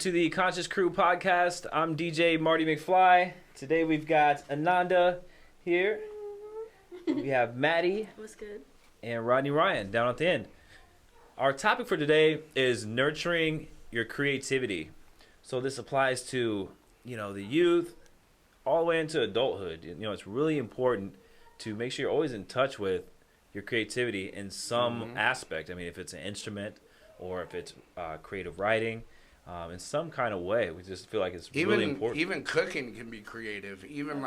to the Conscious Crew podcast. I'm DJ Marty McFly. Today we've got Ananda here. We have Maddie. What's good? And Rodney Ryan down at the end. Our topic for today is nurturing your creativity. So this applies to, the youth all the way into adulthood. It's really important to make sure you're always in touch with your creativity in some aspect. I mean, if it's an instrument or if it's creative writing, in some kind of way. We just feel like it's really important. Even cooking can be creative. Even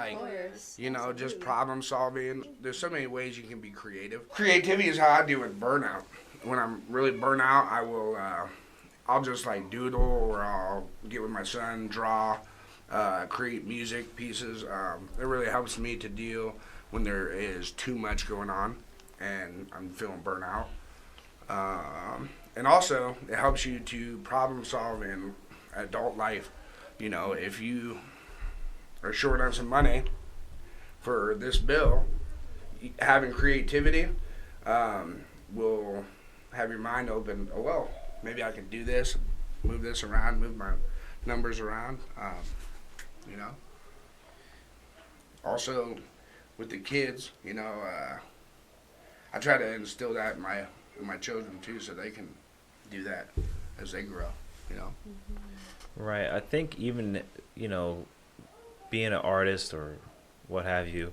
just problem solving. There's so many ways you can be creative. Creativity is how I deal with burnout. When I'm really burnt out, I'll just doodle, or I'll get with my son, draw, create music pieces. It really helps me to deal when there is too much going on and I'm feeling burnt out. And also, it helps you to problem solve in adult life. If you are short on some money for this bill, having creativity will have your mind open. Oh, well, maybe I can do this, move this around, move my numbers around. Also, with the kids, I try to instill that in my children too, so they can do that as they grow. Right. I think even being an artist or what have you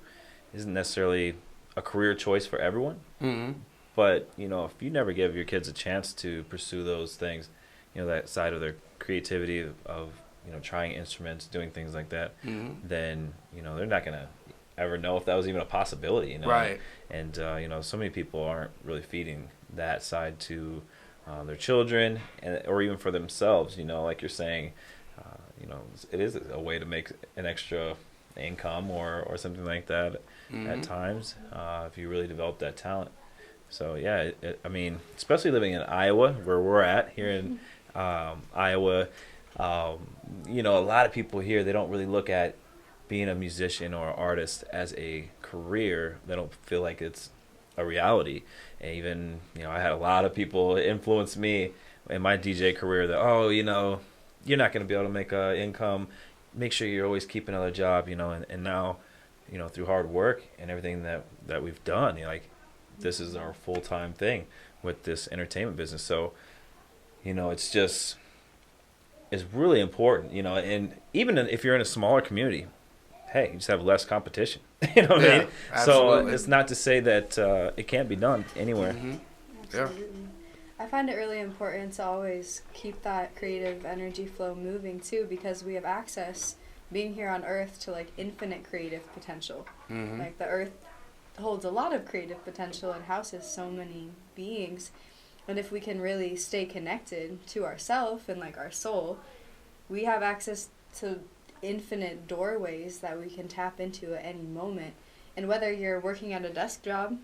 isn't necessarily a career choice for everyone. Mm-hmm. But if you never give your kids a chance to pursue those things, that side of their creativity of trying instruments, doing things like that, then they're not gonna ever know if that was even a possibility. Right. And so many people aren't really feeding that side to their children, or even for themselves. Like you're saying, it is a way to make an extra income or something like that at times, if you really develop that talent. So yeah, especially living in Iowa, where we're at here in Iowa, a lot of people here, they don't really look at being a musician or artist as a career. They don't feel like it's a reality. And even, I had a lot of people influence me in my DJ career that, you're not going to be able to make an income. Make sure you're always keeping another job, and now, through hard work and everything that we've done, this is our full-time thing with this entertainment business. So, it's really important, and even if you're in a smaller community, hey, you just have less competition. You know what I mean? Absolutely. So it's not to say that it can't be done anywhere. Mm-hmm. Absolutely. I find it really important to always keep that creative energy flow moving too, because we have access, being here on Earth, to infinite creative potential. Mm-hmm. The Earth holds a lot of creative potential and houses so many beings, and if we can really stay connected to ourself and our soul, we have access to infinite doorways that we can tap into at any moment. And whether you're working at a desk job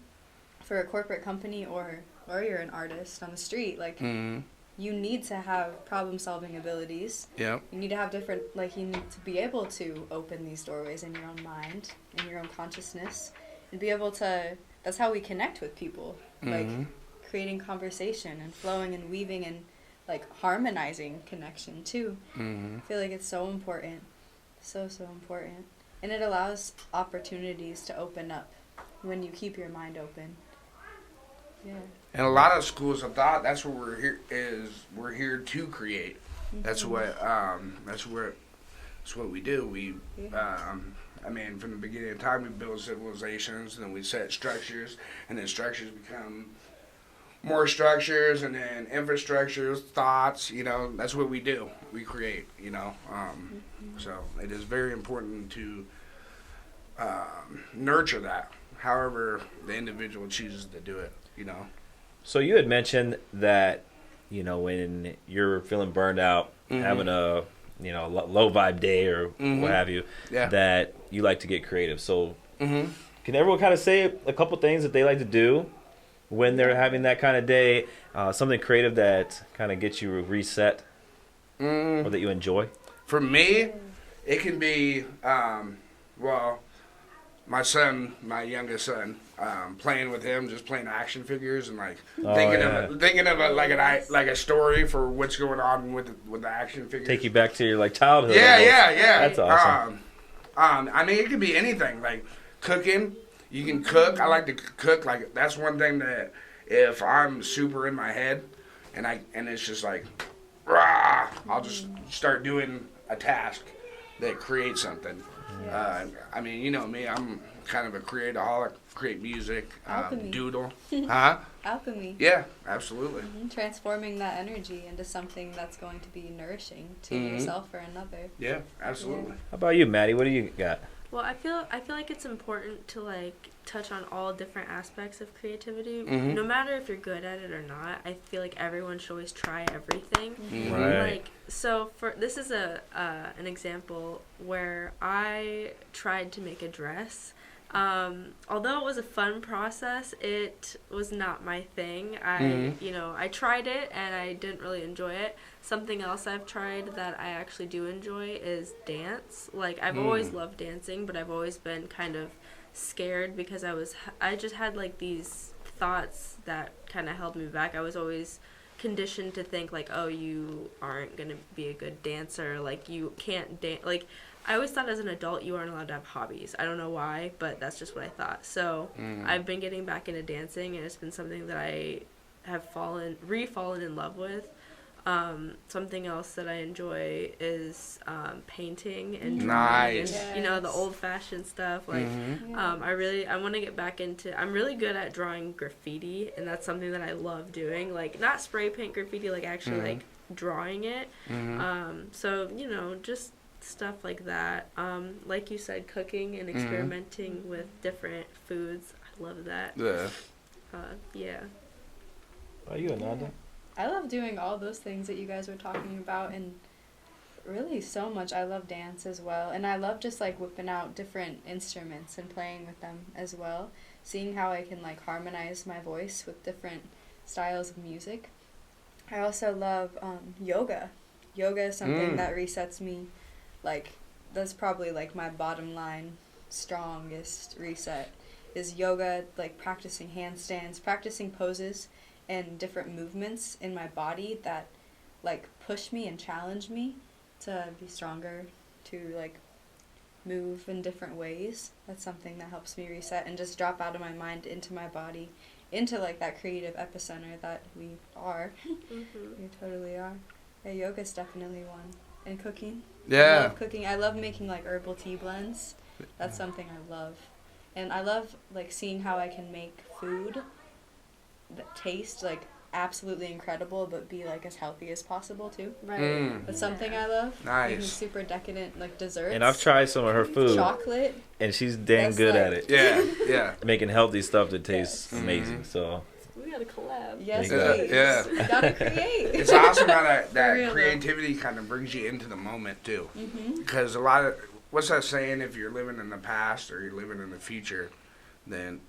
for a corporate company or you're an artist on the street, you need to have problem solving abilities. Yeah. You need to have different, you need to be able to open these doorways in your own mind, in your own consciousness, and be able to, that's how we connect with people. Creating conversation and flowing and weaving and harmonizing connection too. I feel like it's so important. So important. And it allows opportunities to open up when you keep your mind open. Yeah. And a lot of schools of thought, that's what we're here to create. Mm-hmm. That's what we do. We from the beginning of time we build civilizations, and then we set structures, and then structures become more structures, and then infrastructures, thoughts, that's what we do. We create, So it is very important to nurture that, however the individual chooses to do it, So you had mentioned that, when you're feeling burned out, having a, low vibe day or what have you, that you like to get creative. So can everyone kind of say a couple things that they like to do when they're having that kind of day, something creative that kind of gets you reset or that you enjoy? For me, it can be, my son, my youngest son, playing with him, just playing action figures and like Oh, thinking of it like a story for what's going on with the action figures. Take you back to your like childhood. Yeah, almost. yeah. That's awesome. I mean, it could be anything like cooking. You can cook. I like to cook. Like that's one thing that if I'm super in my head and it's just like, rah, I'll just start doing a task that creates something. Yes. I mean, you know me, I'm kind of a createaholic, create music, Alchemy. doodle. Huh? Alchemy. Yeah, absolutely. Transforming that energy into something that's going to be nourishing to yourself or another. Yeah, absolutely. How about you, Maddie? What do you got? Well, I feel like it's important to like touch on all different aspects of creativity. Mhm. No matter if you're good at it or not, I feel like everyone should always try everything. Right. Like, so this is an example where I tried to make a dress. Although it was a fun process, it was not my thing. I tried it and I didn't really enjoy it. Something else I've tried that I actually do enjoy is dance. Like, I've always loved dancing, but I've always been kind of scared because I just had like these thoughts that kind of held me back. I was always conditioned to think like, oh, you aren't going to be a good dancer, like you can't dance. Like, I always thought as an adult you aren't allowed to have hobbies. I don't know why, but that's just what I thought. So I've been getting back into dancing, and it's been something that I have fallen in love with. Something else that I enjoy is painting and drawing Nice. and the old-fashioned stuff. Like I want to get back into. I'm really good at drawing graffiti, and that's something that I love doing. Like, not spray paint graffiti, like actually like drawing it. So just stuff like that. Like you said, cooking and experimenting with different foods. I love that. Yeah. Are you, Ananda? I love doing all those things that you guys were talking about, and really so much. I love dance as well, and I love just like whipping out different instruments and playing with them as well, seeing how I can like harmonize my voice with different styles of music. I also love yoga. Yoga is something that resets me. Like, that's probably like my bottom line strongest reset is yoga, like practicing handstands, practicing poses and different movements in my body that like push me and challenge me to be stronger, to like move in different ways. That's something that helps me reset and just drop out of my mind into my body, into like that creative epicenter that we are. We totally are. Yeah, yoga's definitely one. And cooking. I Yeah. love cooking. I love making like herbal tea blends. That's something I love. And I love like seeing how I can make food that taste like absolutely incredible but be like as healthy as possible too. Right. That's something I love. Nice. Making super decadent like desserts. And I've tried some of her food, chocolate. and she's dang That's good like- at it. Yeah. Making healthy stuff that tastes Yes. amazing. So We gotta collab. Yes, There please. you go. We gotta create. It's awesome how that real, though. creativity kind of brings you into the moment too. Mhm. Because a lot of what's that saying? If you're living in the past or you're living in the future, then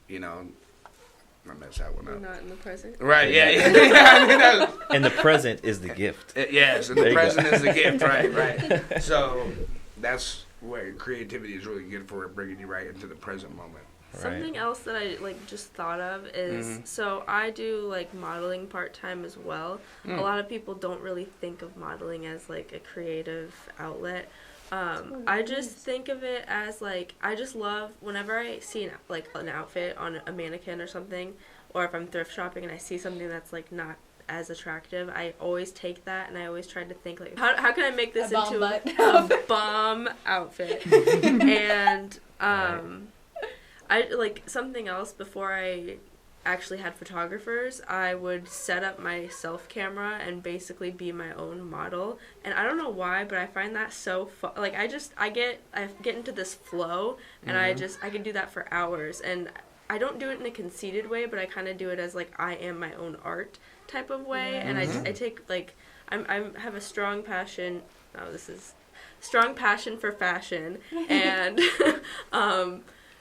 I messed that one We're up. not in the present. Right? Yeah. I mean, that was- and the present is the gift. yes, and There the you go. present is the gift. Right. So that's where creativity is really good for, bringing you right into the present moment. Something else that I like just thought of is so I do like modeling part-time as well. A lot of people don't really think of modeling as like a creative outlet. I just think of it as like I just love whenever I see an outfit on a mannequin or something, or if I'm thrift shopping and I see something that's like not as attractive, I always take that and I always try to think like how can I make this A bomb into butt. a bomb outfit. And I like something else before I actually had photographers. I would set up my self camera and basically be my own model, and I don't know why, but I find that so fun. Like I get into this flow, and I can do that for hours, and I don't do it in a conceited way, but I kind of do it as like I am my own art type of way. And I take like I have a strong passion. Strong passion for fashion, and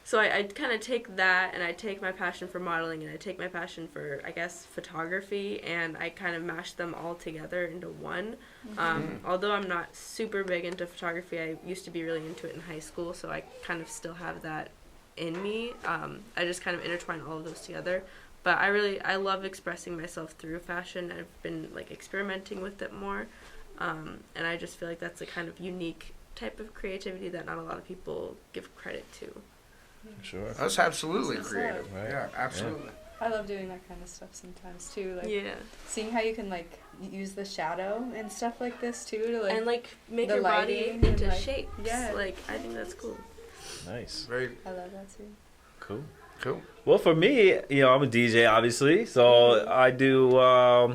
so I kind of take that, and I take my passion for modeling, and I take my passion for, I guess, photography, and I kind of mash them all together into one. Although I'm not super big into photography, I used to be really into it in high school, so I kind of still have that in me. I just kind of intertwine all of those together. But I love expressing myself through fashion. I've been like experimenting with it more. And I just feel like that's a kind of unique type of creativity that not a lot of people give credit to. Sure. That's absolutely creative. Right. Yeah, absolutely. I love doing that kind of stuff sometimes too. Like Yeah. seeing how you can like use the shadow and stuff like this too to like And like make the your body lighting and, into like, shapes. yeah. Like I think that's cool. Nice. Very I love that too. Cool. cool. Well, for me, I'm a DJ, obviously. So I do, I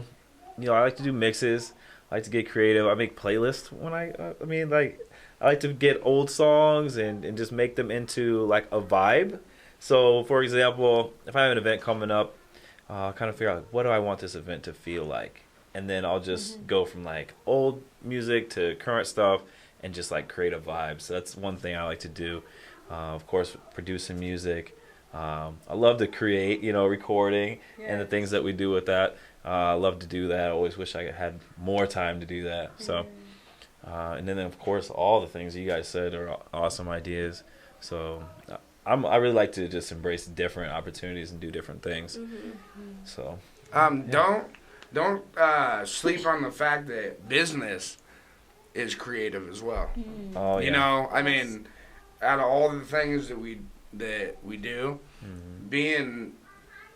like to do mixes. I like to get creative. I make playlists when I like to get old songs and just make them into like a vibe. So, for example, if I have an event coming up, I'll kind of figure out like, what do I want this event to feel like? And then I'll just go from like old music to current stuff and just like create a vibe. So that's one thing I like to do. Of course, producing music. I love to create, recording and the things that we do with that. I love to do that. I always wish I had more time to do that. So, and then of course, all the things you guys said are awesome ideas. So, I really like to just embrace different opportunities and do different things. So, Don't sleep on the fact that business is creative as well. oh yeah, You know, I mean, out of all the things that we do,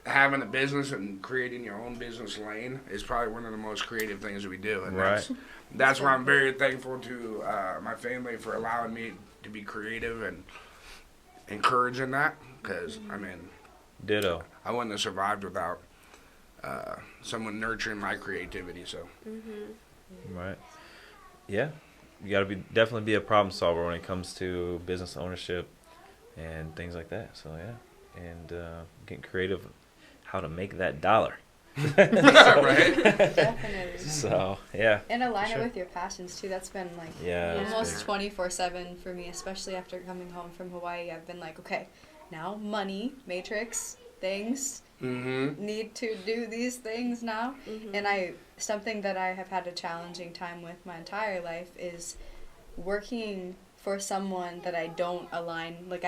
having a business and creating your own business lane is probably one of the most creative things that we do. And Right. that's why I'm very thankful to my family for allowing me to be creative and encouraging that. Because, I mean, ditto. I wouldn't have survived without someone nurturing my creativity. So, Right. Yeah. You got to definitely be a problem solver when it comes to business ownership and things like that. So, yeah. And getting creative how to make that dollar. right? Definitely. So, yeah. And align Sure. it with your passions too. That's been like Yeah. that's almost big. 24/7 for me, especially after coming home from Hawaii. I've been like, okay, now money, matrix, things, Mm-hmm. need to do these things now. And something that I have had a challenging time with my entire life is working for someone that I don't align with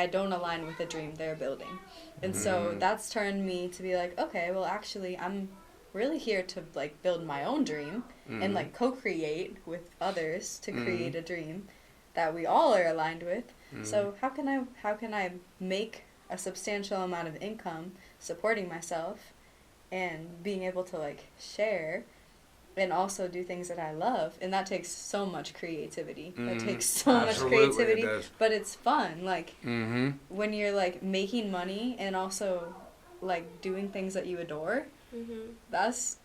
the dream they're building. And so that's turned me to be like, okay, well actually I'm really here to like build my own dream and like co-create with others to create a dream that we all are aligned with. So how can I make a substantial amount of income supporting myself and being able to like share and also do things that I love, and that takes so much creativity. That takes so much creativity, it does. but it's fun. Like Mm-hmm. when you're like making money and also like doing things that you adore, that's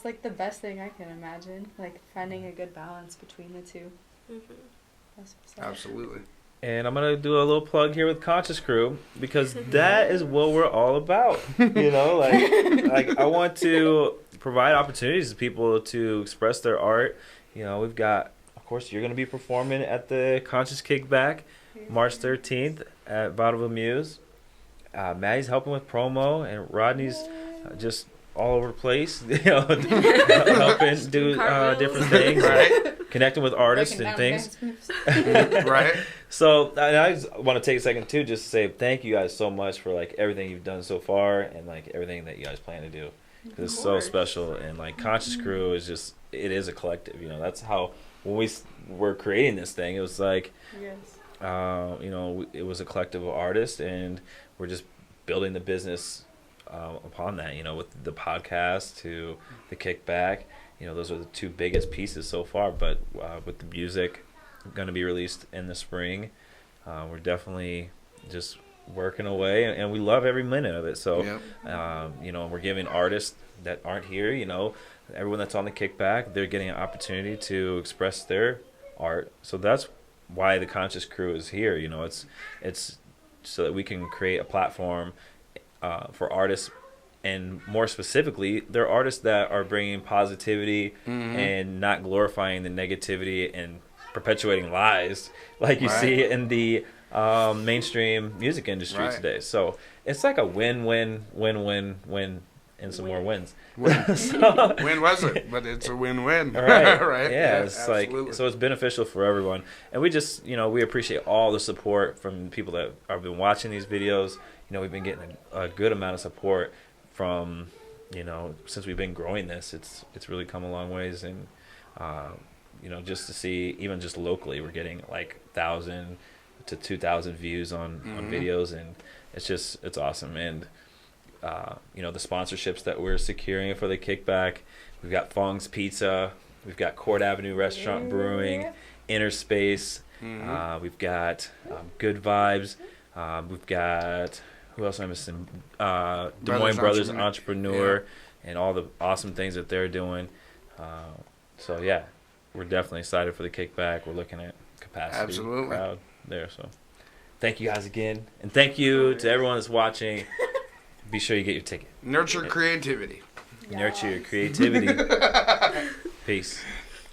like the best thing I can imagine. Like finding a good balance between the two. That's what's up. Absolutely. And I'm going to do a little plug here with Conscious Crew because that is what we're all about. Like I want to provide opportunities to people to express their art. We've got, of course, you're going to be performing at the Conscious Kickback March 13th at Vaudeville Muse. Maddie's helping with promo, and Rodney's just all over the place, helping do different things, Right. connecting with artists Breaking and down things. dance moves. Right. So I just want to take a second too, just to say thank you guys so much for like everything you've done so far and like everything that you guys plan to do. 'Cause it's so special, and like Conscious Crew is just, it is a collective. That's how when we were creating this thing, it was like, Yes. it was a collective of artists, and we're just building the business upon that. With the podcast to the Kickback, those are the two biggest pieces so far. But with the music going to be released in the spring, we're definitely just working away, and we love every minute of it. So, Yep. we're giving artists that aren't here, everyone that's on the Kickback, they're getting an opportunity to express their art. So that's why the Conscious Crew is here. It's so that we can create a platform for artists, and more specifically, they're artists that are bringing positivity and not glorifying the negativity and perpetuating lies like you see in the mainstream music industry Right. today. So it's like a win-win-win-win-win and some more wins. Win. So, Win was it? But it's a win-win. right. Right? Yeah, it's absolutely. like, so it's beneficial for everyone. And we just, we appreciate all the support from people that have been watching these videos. We've been getting a good amount of support from, since we've been growing this. It's really come a long ways. And, just to see, even just locally, we're getting like 1,000 to 2,000 views on videos. And it's awesome. And, the sponsorships that we're securing for the kickback. We've got Fong's Pizza. We've got Court Avenue Restaurant Brewing, Inner Space. We've got Good Vibes. We've got, who else am I missing? Des Moines Brothers Entrepreneur, and all the awesome things that they're doing. So yeah, we're definitely excited for the kickback. We're looking at capacity, crowd there. So thank you guys again, and thank you to everyone that's watching. Be sure you get your ticket. Nurture creativity. Nurture your creativity. Peace.